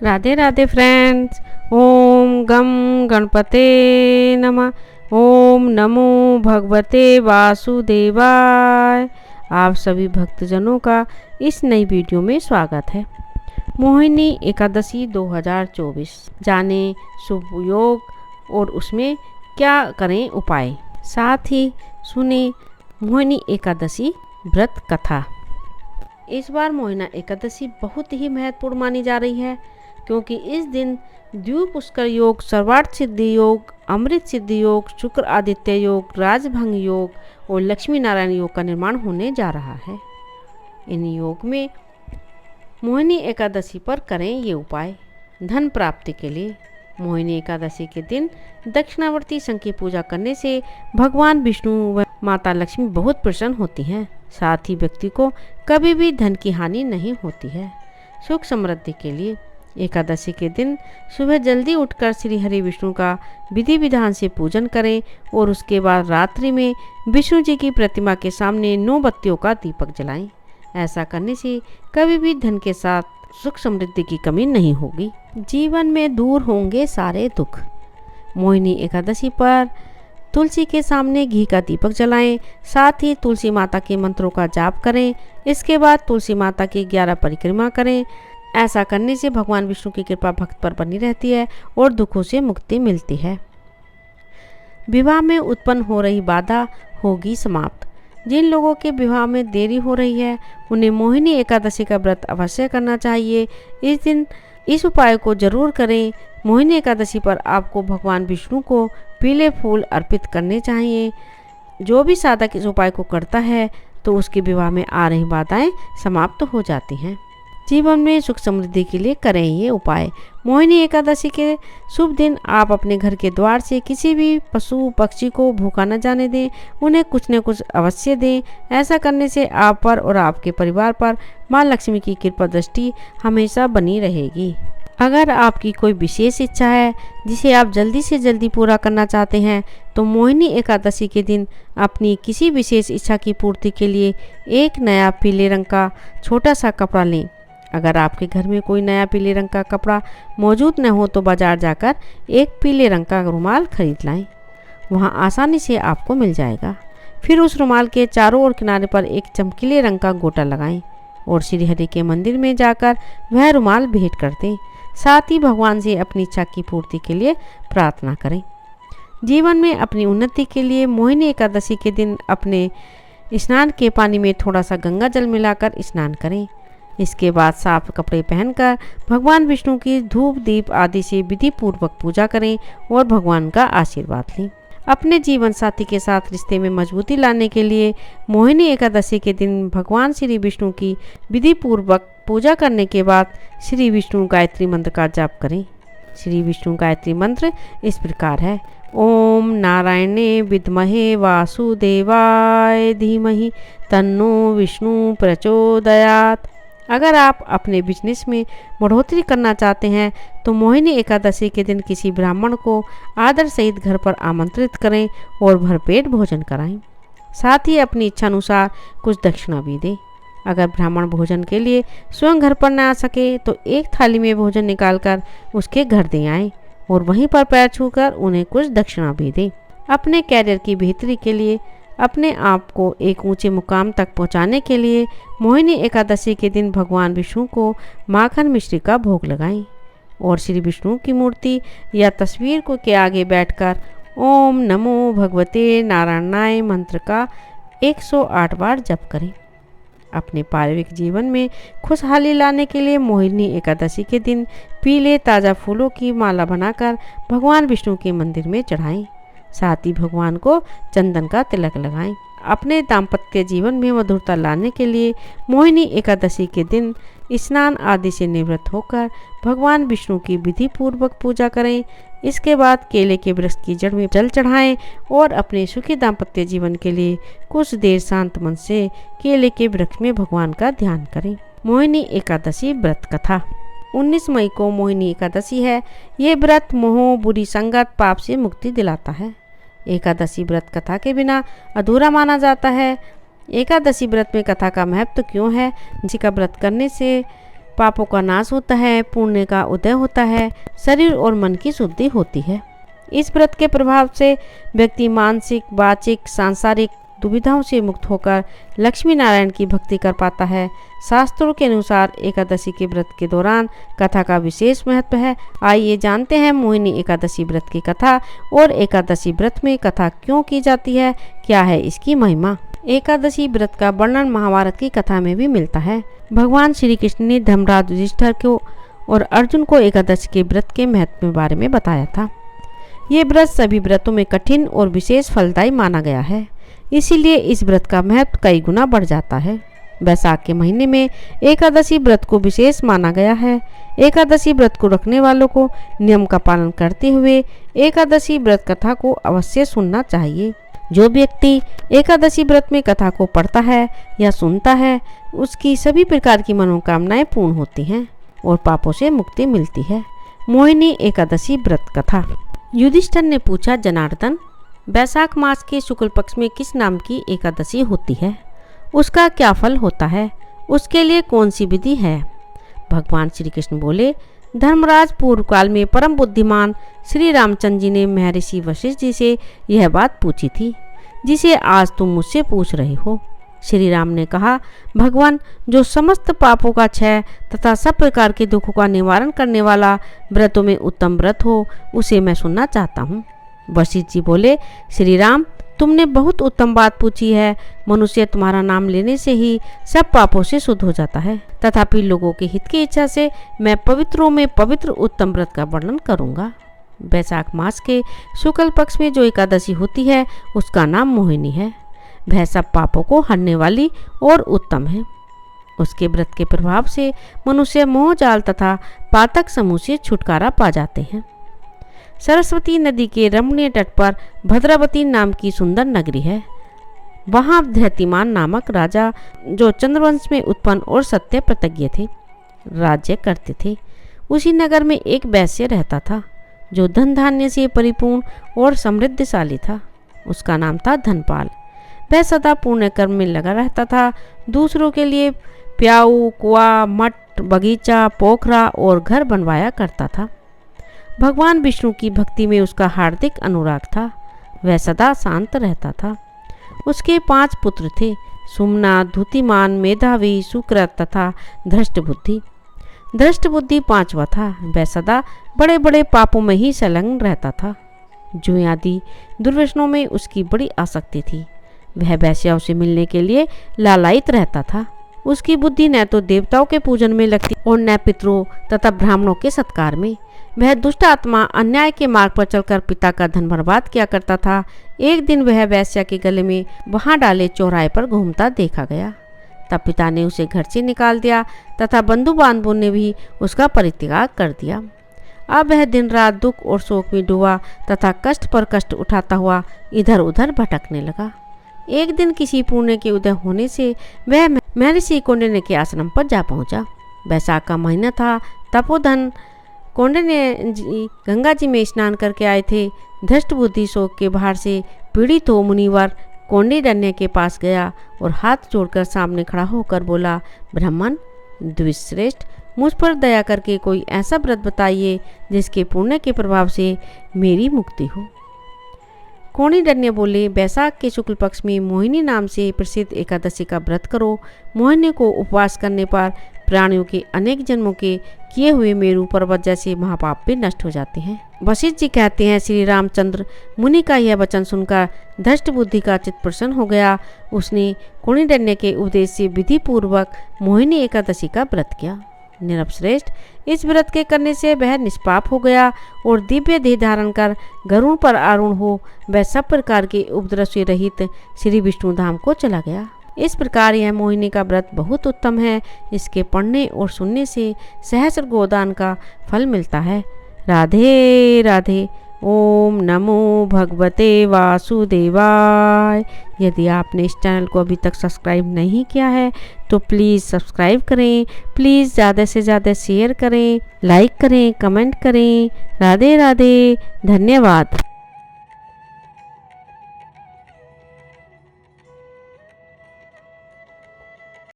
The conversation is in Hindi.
राधे राधे फ्रेंड्स। ओम गम गणपते नमः। ओम नमो भगवते वासुदेवाय। आप सभी भक्तजनों का इस नई वीडियो में स्वागत है। मोहिनी एकादशी 2024 जाने शुभ योग और उसमें क्या करें उपाय। साथ ही सुने मोहिनी एकादशी व्रत कथा। इस बार मोहिनी एकादशी बहुत ही महत्वपूर्ण मानी जा रही है, क्योंकि इस दिन द्वीप पुष्कर योग, सर्वार्थ सिद्धि योग, अमृत सिद्धि योग, शुक्र आदित्य योग, राजभंग योग और लक्ष्मी नारायण योग का निर्माण होने जा रहा है। इन योग में मोहिनी एकादशी पर करें ये उपाय धन प्राप्ति के लिए। मोहिनी एकादशी के दिन दक्षिणावर्ती शंख की पूजा करने से भगवान विष्णु व माता लक्ष्मी बहुत प्रसन्न होती हैं। साथ ही व्यक्ति को कभी भी धन की हानि नहीं होती है। सुख समृद्धि के लिए एकादशी के दिन सुबह जल्दी उठकर श्री हरि विष्णु का विधि विधान से पूजन करें और उसके बाद रात्रि में विष्णु जी की प्रतिमा के सामने 9 बत्तियों का दीपक जलाएं। ऐसा करने से कभी भी धन के साथ सुख समृद्धि की कमी नहीं होगी। जीवन में दूर होंगे सारे दुख। मोहिनी एकादशी पर तुलसी के सामने घी का दीपक जलाएं। साथ ही तुलसी माता के मंत्रों का जाप करें। इसके बाद तुलसी माता की 11 परिक्रमा करें। ऐसा करने से भगवान विष्णु की कृपा भक्त पर बनी रहती है और दुखों से मुक्ति मिलती है। विवाह में उत्पन्न हो रही बाधा होगी समाप्त। जिन लोगों के विवाह में देरी हो रही है, उन्हें मोहिनी एकादशी का व्रत अवश्य करना चाहिए। इस दिन इस उपाय को जरूर करें। मोहिनी एकादशी पर आपको भगवान विष्णु को पीले फूल अर्पित करने चाहिए। जो भी साधक इस उपाय को करता है तो उसके विवाह में आ रही बाधाएं समाप्त हो जाती हैं। जीवन में सुख समृद्धि के लिए करें ये उपाय। मोहिनी एकादशी के शुभ दिन आप अपने घर के द्वार से किसी भी पशु पक्षी को भूखा न जाने दें। उन्हें कुछ न कुछ अवश्य दें। ऐसा करने से आप पर और आपके परिवार पर माँ लक्ष्मी की कृपा दृष्टि हमेशा बनी रहेगी। अगर आपकी कोई विशेष इच्छा है जिसे आप जल्दी से जल्दी पूरा करना चाहते हैं, तो मोहिनी एकादशी के दिन अपनी किसी विशेष इच्छा की पूर्ति के लिए एक नया पीले रंग का छोटा सा कपड़ा लें। अगर आपके घर में कोई नया पीले रंग का कपड़ा मौजूद न हो तो बाजार जाकर एक पीले रंग का रुमाल खरीद लाएं। वहां आसानी से आपको मिल जाएगा। फिर उस रुमाल के चारों ओर किनारे पर एक चमकीले रंग का गोटा लगाएं और श्री हरि के मंदिर में जाकर वह रुमाल भेंट कर दें। साथ ही भगवान से अपनी इच्छा की पूर्ति के लिए प्रार्थना करें। जीवन में अपनी उन्नति के लिए मोहिनी एकादशी के दिन अपने स्नान के पानी में थोड़ा सा गंगा जल मिलाकर स्नान करें। इसके बाद साफ कपड़े पहनकर भगवान विष्णु की धूप दीप आदि से विधि पूर्वक पूजा करें और भगवान का आशीर्वाद लें। अपने जीवन साथी के साथ रिश्ते में मजबूती लाने के लिए मोहिनी एकादशी के दिन भगवान श्री विष्णु की विधि पूर्वक पूजा करने के बाद श्री विष्णु गायत्री मंत्र का जाप करें। श्री विष्णु गायत्री मंत्र इस प्रकार है। ओम नारायणे विद्महे वासुदेवाय धीमहि तन्नो विष्णु प्रचोदयात्। अगर आप अपने बिजनेस में बढ़ोतरी करना चाहते हैं तो मोहिनी एकादशी के दिन किसी ब्राह्मण को आदर सहित घर पर आमंत्रित करें और भरपेट भोजन कराएं। साथ ही अपनी इच्छा अनुसार कुछ दक्षिणा भी दें। अगर ब्राह्मण भोजन के लिए स्वयं घर पर न आ सके तो एक थाली में भोजन निकालकर उसके घर दे आएं और वहीं पर पैर छूकर उन्हें कुछ दक्षिणा भी दें। अपने कैरियर की बेहतरी के लिए, अपने आप को एक ऊंचे मुकाम तक पहुंचाने के लिए मोहिनी एकादशी के दिन भगवान विष्णु को माखन मिश्री का भोग लगाएं और श्री विष्णु की मूर्ति या तस्वीर को के आगे बैठकर ओम नमो भगवते नारायणाय मंत्र का 108 बार जप करें। अपने पारिवारिक जीवन में खुशहाली लाने के लिए मोहिनी एकादशी के दिन पीले ताज़ा फूलों की माला बनाकर भगवान विष्णु के मंदिर में चढ़ाएं। साथ ही भगवान को चंदन का तिलक लगाएं। अपने दाम्पत्य जीवन में मधुरता लाने के लिए मोहिनी एकादशी के दिन स्नान आदि से निवृत्त होकर भगवान विष्णु की विधि पूर्वक पूजा करें। इसके बाद केले के वृक्ष की जड़ में जल चढ़ाएं और अपने सुखी दाम्पत्य जीवन के लिए कुछ देर शांत मन से केले के वृक्ष में भगवान का ध्यान करें। मोहिनी एकादशी व्रत कथा। 19 मई को मोहिनी एकादशी है। ये व्रत मोह, बुरी संगत, पाप से मुक्ति दिलाता है। एकादशी व्रत कथा के बिना अधूरा माना जाता है। एकादशी व्रत में कथा का महत्व क्यों है? जिसका व्रत करने से पापों का नाश होता है, पुण्य का उदय होता है, शरीर और मन की शुद्धि होती है। इस व्रत के प्रभाव से व्यक्ति मानसिक, वाचिक, सांसारिक दुविधाओं से मुक्त होकर लक्ष्मी नारायण की भक्ति कर पाता है। शास्त्रों के अनुसार एकादशी के व्रत के दौरान कथा का विशेष महत्व है। आइए जानते हैं मोहिनी एकादशी व्रत की कथा और एकादशी व्रत में कथा क्यों की जाती है, क्या है इसकी महिमा। एकादशी व्रत का वर्णन महाभारत की कथा में भी मिलता है। भगवान श्री कृष्ण ने धर्मराज युधिष्ठिर को और अर्जुन को एकादशी के व्रत के महत्व के बारे में बताया था। ये व्रत सभी व्रतों में कठिन और विशेष फलदायी माना गया है, इसीलिए इस व्रत का महत्व कई गुना बढ़ जाता है। वैशाख के महीने में एकादशी व्रत को विशेष माना गया है। एकादशी व्रत को रखने वालों को नियम का पालन करते हुए एकादशी व्रत कथा को अवश्य सुनना चाहिए। जो व्यक्ति एकादशी व्रत में कथा को पढ़ता है या सुनता है, उसकी सभी प्रकार की मनोकामनाएं पूर्ण होती हैं और पापों से मुक्ति मिलती है। मोहिनी एकादशी व्रत कथा। युधिष्ठिर ने पूछा, जनार्दन, वैशाख मास के शुक्ल पक्ष में किस नाम की एकादशी होती है? उसका क्या फल होता है? उसके लिए कौन सी विधि है? भगवान श्री कृष्ण बोले, धर्मराज, पूर्व काल में परम बुद्धिमान श्री रामचंद्र जी ने महर्षि वशिष्ठ जी से यह बात पूछी थी, जिसे आज तुम मुझसे पूछ रहे हो। श्री राम ने कहा, भगवान, जो समस्त पापों का क्षय तथा सब प्रकार के दुखों का निवारण करने वाला व्रतों में उत्तम व्रत हो, उसे मैं सुनना चाहता हूँ। वशिष्ठ जी बोले, श्री राम, तुमने बहुत उत्तम बात पूछी है। मनुष्य तुम्हारा नाम लेने से ही सब पापों से शुद्ध हो जाता है। तथापि लोगों के हित की इच्छा से मैं पवित्रों में पवित्र उत्तम व्रत का वर्णन करूंगा। वैशाख मास के शुक्ल पक्ष में जो एकादशी होती है, उसका नाम मोहिनी है। वह सब पापों को हरने वाली और उत्तम है। उसके व्रत के प्रभाव से मनुष्य मोह जाल तथा पातक समूह से छुटकारा पा जाते हैं। सरस्वती नदी के रमणीय तट पर भद्रावती नाम की सुंदर नगरी है। वहाँ धृतिमान नामक राजा, जो चंद्रवंश में उत्पन्न और सत्य प्रतिज्ञ थे, राज्य करते थे। उसी नगर में एक वैश्य रहता था, जो धन धान्य से परिपूर्ण और समृद्धशाली था। उसका नाम था धनपाल। वह सदा पुण्य कर्म में लगा रहता था। दूसरों के लिए प्याऊ, कुआं, मठ, बगीचा, पोखरा और घर बनवाया करता था। भगवान विष्णु की भक्ति में उसका हार्दिक अनुराग था। वह सदा शांत रहता था। उसके 5 पुत्र थे, सुमना, धूतिमान, मेधावी, सुकृत तथा धृष्टबुद्धि। धृष्टबुद्धि 5वां था। वह सदा बड़े बड़े पापों में ही संलग्न रहता था। जुए आदि दुर्व्यसनों में उसकी बड़ी आसक्ति थी। वह वैश्याओं से मिलने के लिए लालायित रहता था। उसकी बुद्धि न तो देवताओं के पूजन में लगती और न पितरों तथा ब्राह्मणों के सत्कार में। वह दुष्ट आत्मा अन्याय के मार्ग पर चलकर पिता का धन बर्बाद किया करता था। एक दिन वह वैश्या के गले में वहां डाले चौराहे पर घूमता देखा गया। तब पिता ने उसे घर से निकाल दिया तथा बंधु बांधवों ने भी उसका परित्याग कर दिया। अब वह दिन रात दुख और शोक में डूबा तथा कष्ट पर कष्ट उठाता हुआ इधर उधर भटकने लगा। एक दिन किसी पुण्य के उदय होने से वह महर्षि कौंडिन्य के आश्रम पर जा पहुंचा। वैशाख का महीना था। तपोधन कौंडिन्य जी गंगा जी में स्नान करके आए थे। धृष्ट बुद्धि शोक के भार से पीड़ित हो मुनिवर कौंडिन्य के पास गया और हाथ जोड़कर सामने खड़ा होकर बोला, ब्राह्मण द्विश्रेष्ठ, मुझ पर दया करके कोई ऐसा व्रत बताइए जिसके पुण्य के प्रभाव से मेरी मुक्ति हो। कौंडिन्य बोले, वैशाख के शुक्ल पक्ष में मोहिनी नाम से प्रसिद्ध एकादशी का व्रत करो। मोहिनी को उपवास करने पर प्राणियों के अनेक जन्मों के किए हुए मेरु पर्वत जैसे महापाप भी नष्ट हो जाते हैं। वशिष्ठ जी कहते हैं, श्री रामचंद्र मुनि का यह वचन सुनकर धृष्ट बुद्धि का चित्त प्रसन्न हो गया। उसने कौंडिन्य के उपदेश से विधि पूर्वक मोहिनी एकादशी का व्रत किया। निरपश्रेष्ठ, इस व्रत के करने से वह निष्पाप हो गया और दिव्य देह धारण कर गरुड़ पर आरूढ़ हो वह सब प्रकार के उपद्रव से रहित श्री विष्णु धाम को चला गया। इस प्रकार यह मोहिनी का व्रत बहुत उत्तम है। इसके पढ़ने और सुनने से सहस्र गोदान का फल मिलता है। राधे राधे। ओम नमो भगवते वासुदेवाय। यदि आपने इस चैनल को अभी तक सब्सक्राइब नहीं किया है तो प्लीज़ सब्सक्राइब करें। प्लीज़ ज़्यादा से ज़्यादा शेयर करें, लाइक करें, कमेंट करें। राधे राधे। धन्यवाद।